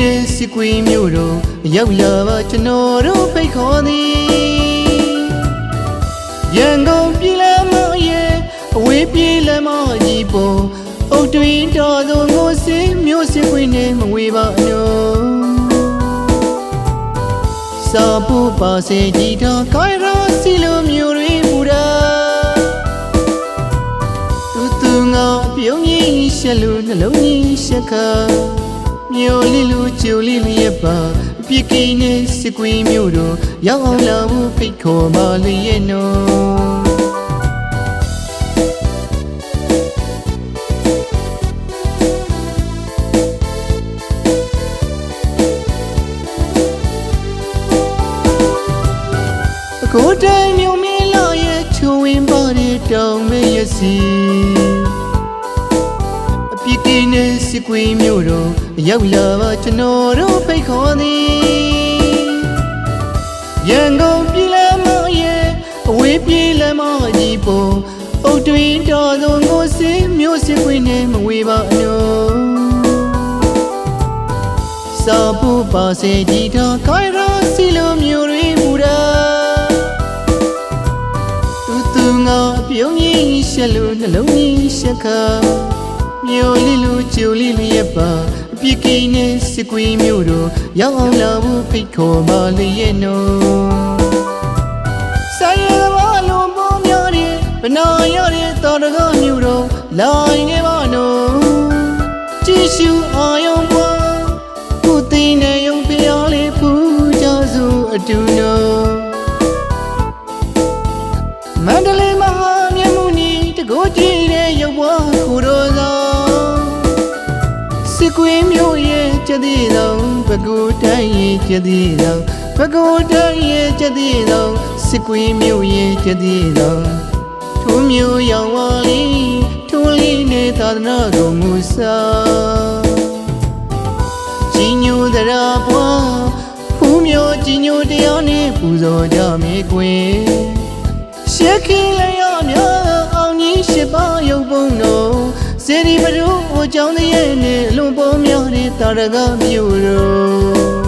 နဲ့စစ်ကွေးမြို့တော်ရောက်လာပါကျွန်တော်တို့ဖိတ်ခေါ်သည်ရန်ကုန်ပြည်လမ်းမရဲ့အဝေးပြေးလမ်းမကြီးပေါ်အုတ်တွင်တော်သူငိုစင်းမြို့စစ်ကွေးနဲ့မဝေးပါနော်စာဖို့ပါစေကြည်တော်ခိုင်ရောစီလိုမြို့တွေမူတာတူငါပြုံးကြီးရှက်လို့နှလုံးကြီးရှက်ခါမြို့လေးလူကျူလေးလျက်ပါအပြစ်ကိန်းနဲ့စစ်ကွေးမြို့တော်ရောက်အောင်လာဖို့ဖိတ်ခေါ်ပါလေရဲ့နော်ကိုယ်တိုင်မြို့မင်းလာရဲ့ချူဝင်ပါတဲ့တောင်မဲရစီအပြစ်ကိန်းနဲ့စစ်ကွေးမြို့တော်ရောက်လာပါကျွန်တော်တို့ဖိတ်ခေါ်သည်ရန်ကုန်ပြည်လမ်းမရဲ့အဝေးပြေးလမ်းမကြီးပေါ်အုတ်တွင်တော်သူငိုစင်းမြို့စစ်ကွေးနဲ့မဝေးပါနော်စာဖို့ပါစေကြည်တော်ခိုင်ရောစီလိုမြို့တွေမူတာငါပြုံးကြီးရှက်လို့နှလုံးကြီးရှက်ခါမြို့လေးလူကျူလေးလျက်ပါအပြစ်ကိန်းနဲ့စစ်ကွေးမြို့တော်ရောက်အောင်လာဖို့ဖိတ်ခေါ်ပါလေရဲ့နော်ဆိုင်ရပါလုံးပေါ်များတဲ့ဘနာရတဲ့တော်တကားမြို့တော်လာနေပါနော်ကြည့်ရှုအာယုံပွားခုသိနေရုံဖျားလေးဖူးကြစို့အတူနော်မန္တလေးမဟာမြတ်မုနီတကိုးကြည့်တဲ့ရုပ်ဘွားခုတော်ဆောင်စစ်ကွေးမြို့ရဲ့ကျသည်တော်ပဲခူးတိုင်းရဲ့ကျသည်တော်ပဲခူးတိုင်းရဲ့ကျသည်တော်စစ်ကွေးမြို့ရဲ့ကျသည်တော်ထိုးမျိုးရောင်ဝါလေးထိုးလေးနဲ့သာသနာတော်မူစာကြီးညိုသရာဘွားဖူးမျိုးကြီးညိုတရားနဲ့ပူဇော်ကြမေကွယ်ရှက်ခင်လည်းရများအောင်ကြီးရှိပါရုပ်ပုံတော်စေဒီဘရုဟိုကြောင့်တည်းနဲ့အလွန်ပေါ်များတဲ့တာရကမြို့တော်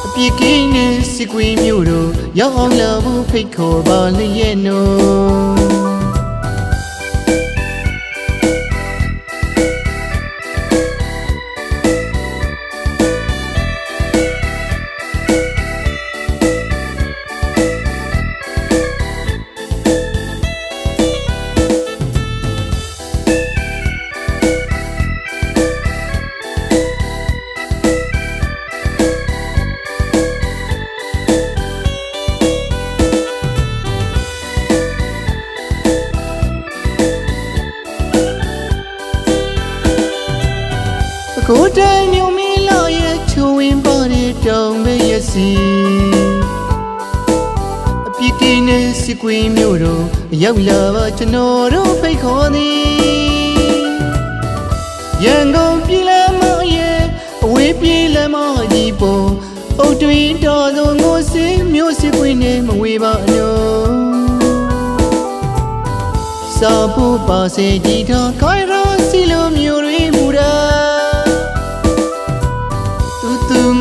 အပြစ်ကိန်းနဲ့စစ်ကွေးမြို့တော်ရောက်အောင်လာဖို့ဖိတ်ခေါ်ပါလေရဲ့နော်ကိုယ်တိုင်မြို့မင်းလာရဲ့ချူဝင်ပါတဲ့တောင်မဲရစီအပြစ်ကိန်းနဲ့စစ်ကွေးမြို့တော်ရောက်လာပါကျွန်တော်တို့ဖိတ်ခေါ်သည်ရန်ကုန်ပြည်လမ်းမရဲ့အဝေးပြေးလမ်းမကြီးပေါ်အုတ်တွင်တော်သူငိုစင်းမြို့စစ်ကွေးနဲ့မဝေးပါနော်စာဖို့ပါစေကြည်တော်ခိုင်ရောစီလိုမြို့တွေမူတာ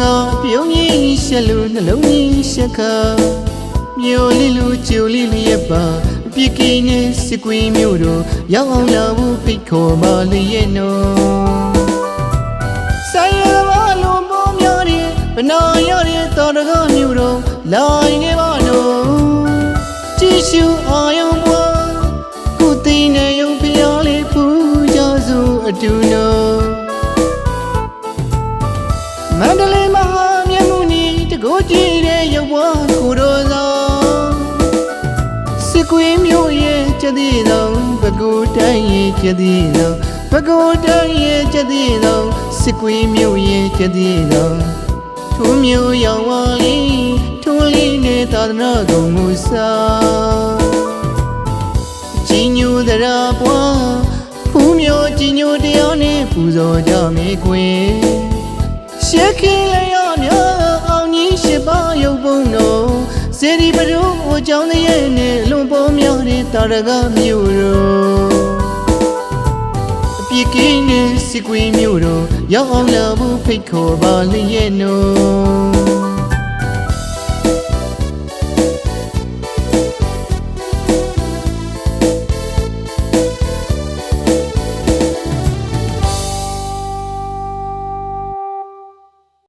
ငါပြုံးကြီးရှက်လို့နှလုံးကြီးရှက်ခါမြို့လေးလူကျူလေးလျက်ပါအပြစ်ကိန်းနဲ့စစ်ကွေးမြို့တော်ရောက်အောင်လာဖို့ဖိတ်ခေါ်ပါလေရဲ့နော်ဆိုင်ရပါလုံးပေါ်များတဲ့ဘနာရတဲ့တော်တကားမြို့တော်လာနေပါနော်ကြည့်ရှုအာယုံပွားခုသိနေရုံဖျားလေးဖူးကြစို့အတူနော်မန္တလေးမဟာမြတ်မုနီတကိုးကြည့်တဲ့ရုပ်ဘွားခုတော်ဆောင်စစ်ကွေးမြို့ရဲ့ကျသည်တော်ပဲခူးတိုင်းရဲ့ကျသည်တော်ပဲခူးတိုင်းရဲ့ကျသည်တော်စစ်ကွေးမြို့ရဲ့ကျသည်တော်ထိုးမျိုးရောင်ဝါလေးထိုးလေးနဲ့သာသနာတော်မူစာကြီးညိုသရာဘွားဖူးမျိုးကြီးညိုတရားနဲ့ပူဇော်ကြမေကွယ်ရှက်ခင်လည်းရများအောင်ကြီးရှိပါရုပ်ပုံတော်စေဒီဘရုဟိုကြောင့်တည်းနဲ့လွန်ပေါ်များတဲ့တာရကမြို့တော်အပြစ် ကင်းနဲ့စစ်ကွေးမျိုးတို့ရောက်အောင်လာဖို့ဖိတ်ခေါ်ပါလျက်နော်